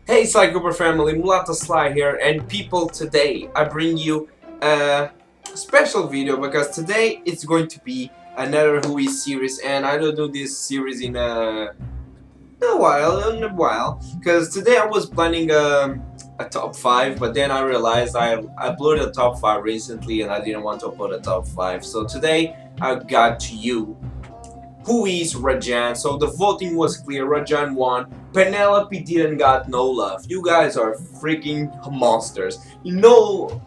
Hey Sly Cooper family, mulatosly here, and people, today I bring you a special video because today it's going to be another Who is series, and I don't do this series in a while, because today I was planning a top 5, but then I realized I uploaded a top 5 recently and I didn't want to upload a top 5, so today I got to you who is Rajan. So the voting was clear, Rajan won. Penelope didn't got no love. You guys are freaking monsters. No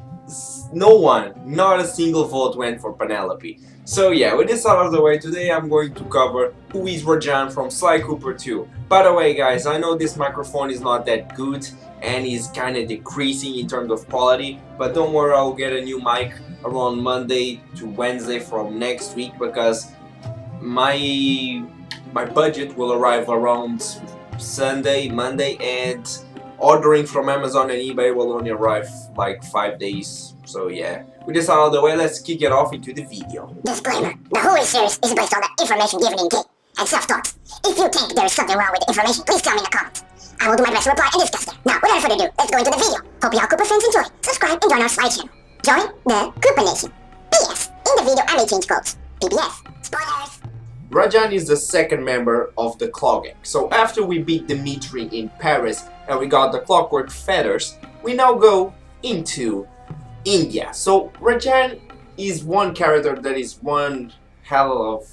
one, not a single vote went for Penelope. So yeah, with this out of the way, today I'm going to cover who is Rajan from Sly Cooper 2. By the way guys, I know this microphone is not that good and is kinda decreasing in terms of quality, but don't worry, I'll get a new mic around Monday to Wednesday from next week because my budget will arrive around Sunday, Monday, and ordering from Amazon and eBay will only arrive like 5 days. So yeah, with this out of the way, let's kick it off into the video. Disclaimer: the whole series is based on the information given in game and self-taught. If you think there is something wrong with the information, please tell me in the comments. I will do my best to reply and discuss them. Now, without further ado, let's go into the video. Hope you all Cooper fans enjoy. Subscribe and join our Sly channel. Join the Cooper Nation. P.S. In the video, I may change quotes. PBS. Spoilers. Rajan is the second member of the Klaww gang. So after we beat Dimitri in Paris and we got the clockwerk feathers, we now go into India. So Rajan is one character that is one hell of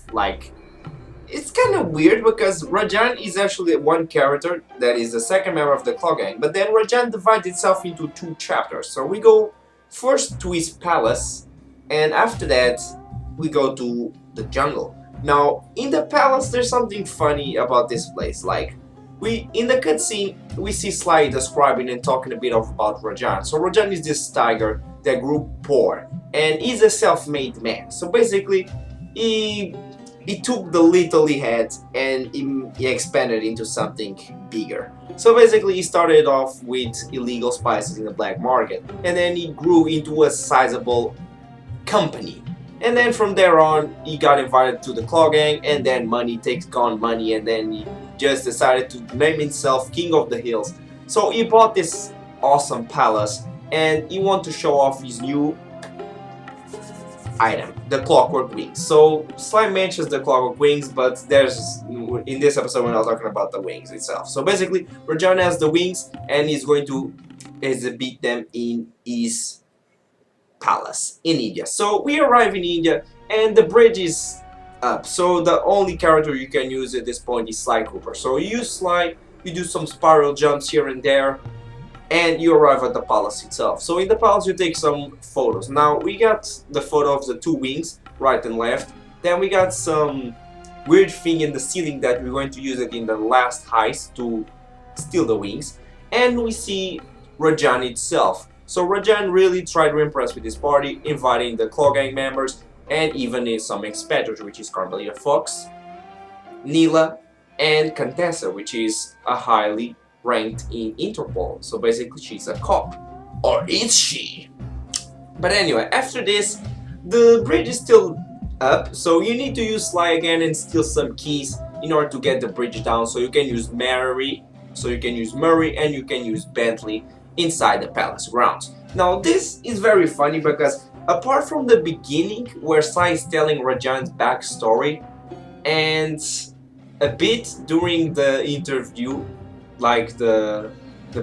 it's kind of weird because Rajan is actually one character that is the second member of the Klaww gang, but then Rajan divides itself into 2 chapters. So we go first to his palace, and after that we go to the jungle. Now, in the palace, there's something funny about this place. Like, in the cutscene, we see Sly describing and talking a bit about Rajan. So Rajan is this tiger that grew poor, and he's a self-made man. So basically, he took the little he had and he expanded into something bigger. So basically, he started off with illegal spices in the black market, and then he grew into a sizable company. And then from there on, he got invited to the Klaww gang, and then money takes on money, and then he just decided to name himself King of the Hills. So he bought this awesome palace, and he wanted to show off his new item, the clockwerk wings. So Sly mentions the clockwerk wings, but in this episode we're not talking about the wings itself. So basically, Rajan has the wings, and he's going to exhibit them in his palace in India. So we arrive in India and the bridge is up, so the only character you can use at this point is Sly Cooper. So you use Sly, you do some spiral jumps here and there, and you arrive at the palace itself. So in the palace you take some photos. Now we got the photo of the 2 wings, right and left. Then we got some weird thing in the ceiling that we're going to use it in the last heist to steal the wings. And we see Rajan itself. So Rajan really tried to impress with his party, inviting the Klaww gang members and even some expectors, which is Carmelita Fox, Neela, and Contessa, which is a highly ranked in Interpol. So basically she's a cop. Or is she? But anyway, after this, the bridge is still up, so you need to use Sly again and steal some keys in order to get the bridge down. So you can use Murray, and you can use Bentley inside the palace grounds. Now this is very funny because apart from the beginning where Sly is telling Rajan's backstory and a bit during the interview, like the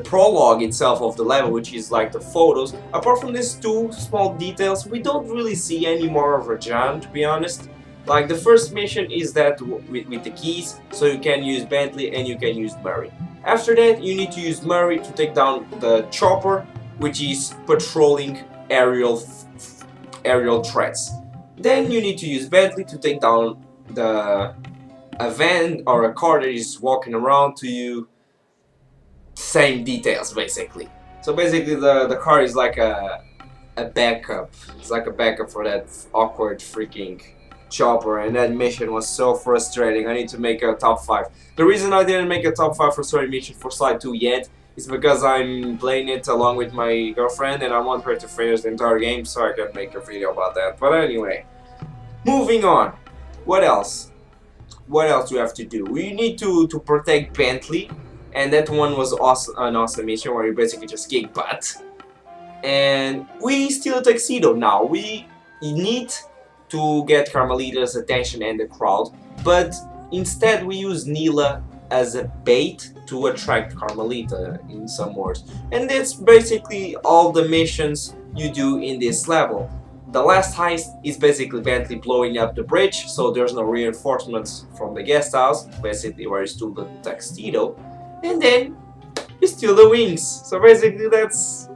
prologue itself of the level, which is like the photos, apart from these 2 small details, we don't really see any more of Rajan, to be honest. Like the first mission is that with the keys, so you can use Bentley and you can use Murray. After that, you need to use Murray to take down the chopper, which is patrolling aerial threats. Then you need to use Bentley to take down a van or a car that is walking around to you. Same details basically. So basically the car is like a backup. It's like a backup for that awkward freaking chopper, and that mission was so frustrating. I need to make a top 5. The reason I didn't make a top 5 for story mission for Sly 2 yet is because I'm playing it along with my girlfriend and I want her to finish the entire game so I can make a video about that. But anyway, moving on. What else? What else do we have to do? We need to protect Bentley and that one was awesome, an awesome mission where you basically just kick butt. And we steal a tuxedo. Now we need to get Carmelita's attention and the crowd, but instead we use Neela as a bait to attract Carmelita in some words. And that's basically all the missions you do in this level. The last heist is basically Bentley blowing up the bridge, so there's no reinforcements from the guest house, basically where you stole the tuxedo, and then you steal the wings. So basically that's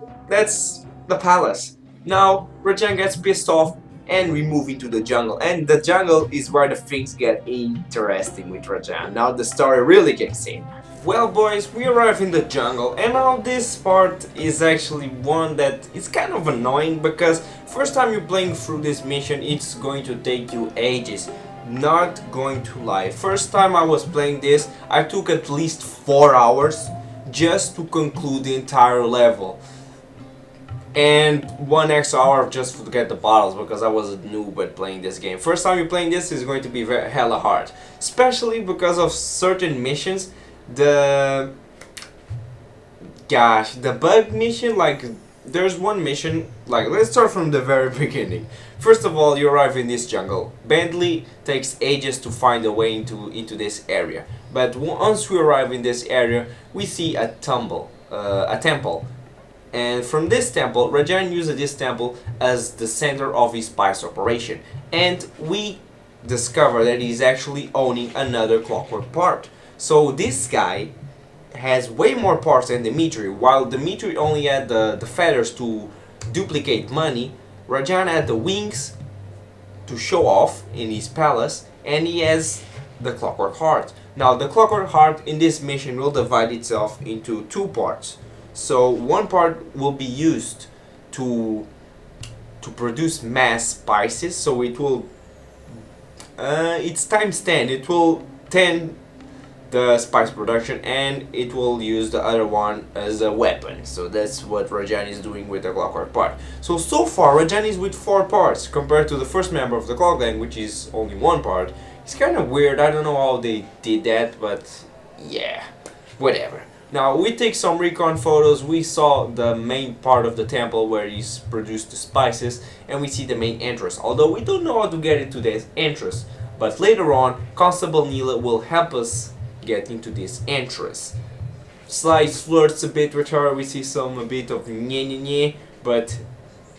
the palace. Now Rajan gets pissed off and we move into the jungle. And the jungle is where the things get interesting with Rajan. Now the story really kicks in. Well boys, we arrive in the jungle, and now this part is actually one that is kind of annoying because first time you're playing through this mission it's going to take you ages. Not going to lie. First time I was playing this I took at least 4 hours just to conclude the entire level. And 1 extra hour just to get the bottles because I was a noob at playing this game. First time you're playing this is going to be hella hard. Especially because of certain missions. The bug mission, like there's one mission, like let's start from the very beginning. First of all, you arrive in this jungle. Bentley takes ages to find a way into this area. But once we arrive in this area, we see a temple. And from this temple, Rajan uses this temple as the center of his spice operation. And we discover that he's actually owning another clockwork part. So this guy has way more parts than Dimitri. While Dimitri only had the feathers to duplicate money, Rajan had the wings to show off in his palace, and he has the clockwork heart. Now the clockwork heart in this mission will divide itself into 2 parts. So one part will be used to produce mass spices, so it will it's times 10. It will 10 the spice production, and it will use the other one as a weapon. So that's what Rajan is doing with the clockwork part. So far Rajan is with 4 parts compared to the first member of the clock gang, which is only 1 part. It's kind of weird. I don't know how they did that, but yeah, whatever. Now we take some recon photos. We saw the main part of the temple where he's produced the spices, and we see the main entrance. Although we don't know how to get into this entrance, but later on Constable Neela will help us get into this entrance. Sly flirts a bit with her. We see a bit of nye nye nye, but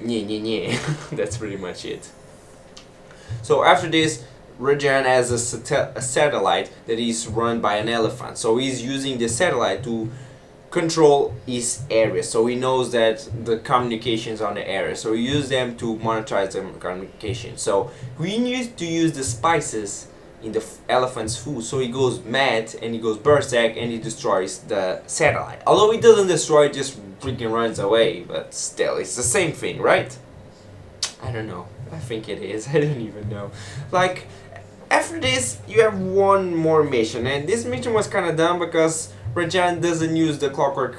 nye nye nye. That's pretty much it. So after this, Rajan has a satellite that is run by an elephant. So he's using the satellite to control his area. So he knows that the communications on the area. So he uses them to monetize the communication. So we need to use the spices in the elephant's food. So he goes mad and he goes berserk and he destroys the satellite. Although he doesn't destroy it, just freaking runs away. But still, it's the same thing, right? I don't know. I think it is. I don't even know. Like, after this, you have one more mission, and this mission was kind of dumb because Rajan doesn't use the clockwork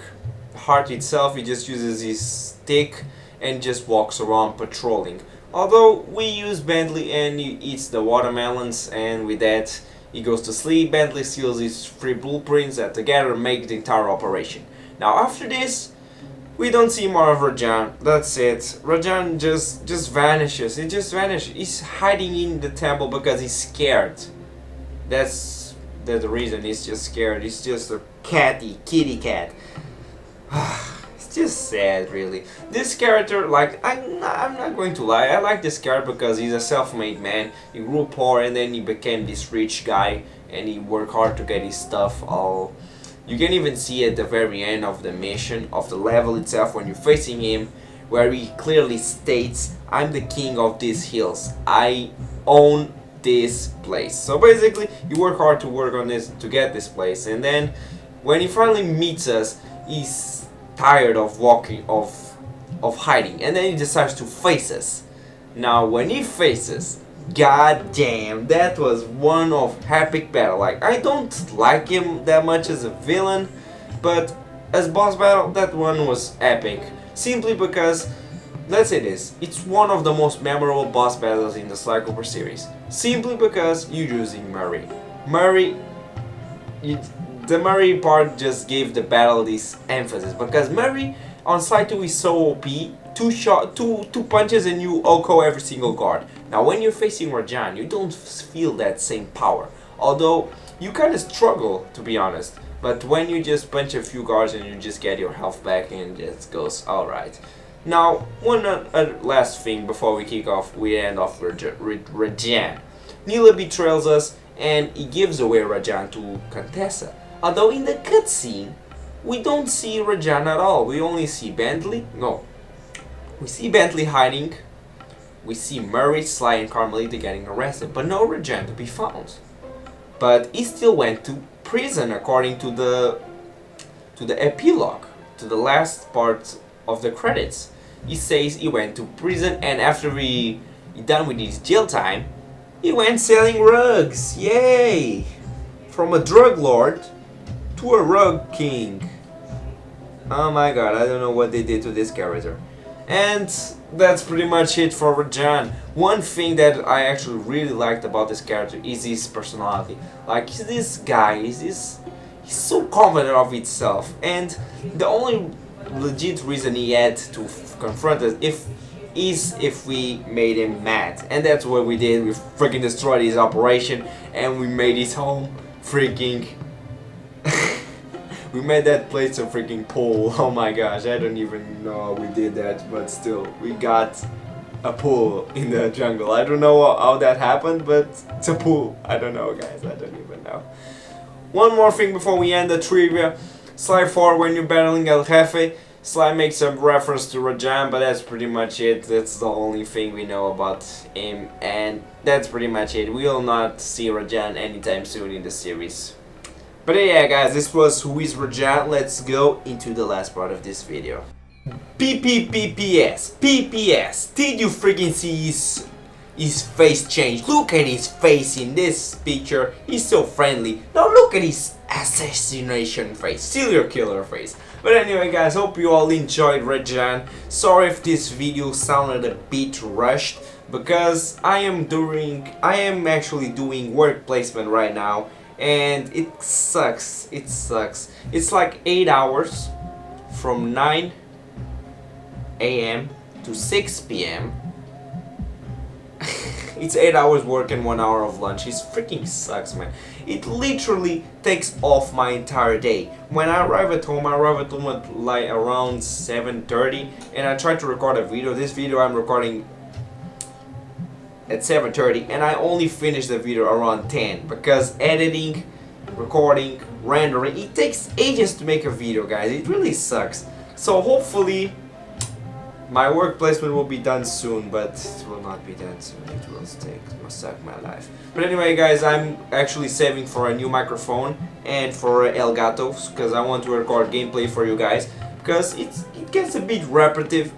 heart itself. He just uses his stick and just walks around patrolling. Although we use Bentley and he eats the watermelons, and with that he goes to sleep. Bentley steals his 3 blueprints that together make the entire operation. Now after this, we don't see more of Rajan. That's it. Rajan just vanishes. He just vanishes. He's hiding in the temple because he's scared. That's the reason. He's just scared. He's just a kitty cat. It's just sad, really. This character, like, I'm not going to lie. I like this character because he's a self-made man. He grew poor and then he became this rich guy, and he worked hard to get his stuff all. You can even see at the very end of the mission, of the level itself, when you're facing him, where he clearly states, I'm the king of these hills. I own this place. So basically, you work hard to work on this, to get this place. And then, when he finally meets us, he's tired of walking, of hiding. And then he decides to face us. Now, when he faces, god damn, that was one of epic battle. Like, I don't like him that much as a villain, but as boss battle, that one was epic. Simply because, let's say this, it's one of the most memorable boss battles in the Sly Cooper series. Simply because you're using Murray. Murray, the Murray part just gave the battle this emphasis, because Murray on Sly 2 is so OP. Two punches and you OHKO every single guard. Now when you're facing Rajan, you don't feel that same power. Although you kind of struggle, to be honest. But when you just punch a few guards and you just get your health back and it just goes alright. Now, one last thing before we kick off, we end off with Rajan. Neela betrays us and he gives away Rajan to Contessa. Although in the cutscene, we don't see Rajan at all. We only see Bentley. No. We see Bentley hiding. We see Murray, Sly and Carmelita getting arrested, but no Rajan to be found. But he still went to prison according to the epilogue, to the last part of the credits. He says he went to prison, and after he done with his jail time, he went selling rugs. Yay! From a drug lord to a rug king. Oh my god, I don't know what they did to this character. And that's pretty much it for Rajan. One thing that I actually really liked about this character is his personality. Like, this guy, he's so confident of himself, and the only legit reason he had to confront us is if we made him mad. And that's what we did. We freaking destroyed his operation and we made his home freaking we made that place a freaking pool. Oh my gosh, I don't even know how we did that, but still, we got a pool in the jungle. I don't know how that happened, but it's a pool. I don't know, guys, I don't even know. One more thing before we end the trivia. Sly 4, when you're battling El Jefe, Sly makes a reference to Rajan, but that's pretty much it. That's the only thing we know about him, and that's pretty much it. We will not see Rajan anytime soon in the series. But yeah, guys, this was Who is Rajan. Let's go into the last part of this video. PPPPS. Did you freaking see his face change? Look at his face in this picture. He's so friendly. Now look at his assassination face, serial killer face. But anyway, guys, hope you all enjoyed Rajan. Sorry if this video sounded a bit rushed, because I am actually doing work placement right now. And it sucks. It's like 8 hours from 9 AM to 6 PM. It's 8 hours work and 1 hour of lunch. It freaking sucks, man. It literally takes off my entire day. When I arrive at home at like around 7:30, and I try to record a video. This video I'm recording at 7:30, and I only finish the video around 10, because editing, recording, rendering, it takes ages to make a video, guys. It really sucks. So hopefully my work placement will be done soon, but it will not be done soon. It will suck my life. But anyway, guys, I'm actually saving for a new microphone and for El Gatos, because I want to record gameplay for you guys, because it gets a bit repetitive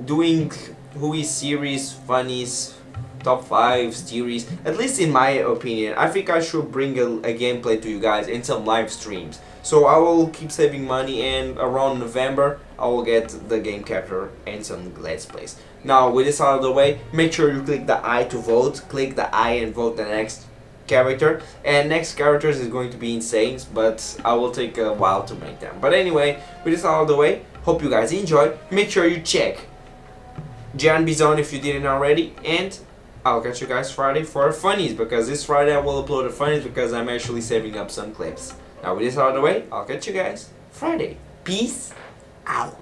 doing Who is series, funnies, top 5 series. At least in my opinion, I think I should bring a gameplay to you guys in some live streams. So I will keep saving money, and around November I will get the game capture and some let's plays. Now with this out of the way, make sure you click the I to vote. Click the I and vote the next character. And next characters is going to be insane, but I will take a while to make them. But anyway, with this out of the way, hope you guys enjoyed. Make sure you check Jan Bizon if you didn't already, and I'll catch you guys Friday for funnies, because this Friday I will upload the funnies, because I'm actually saving up some clips. Now with this out of the way, I'll catch you guys Friday. Peace out.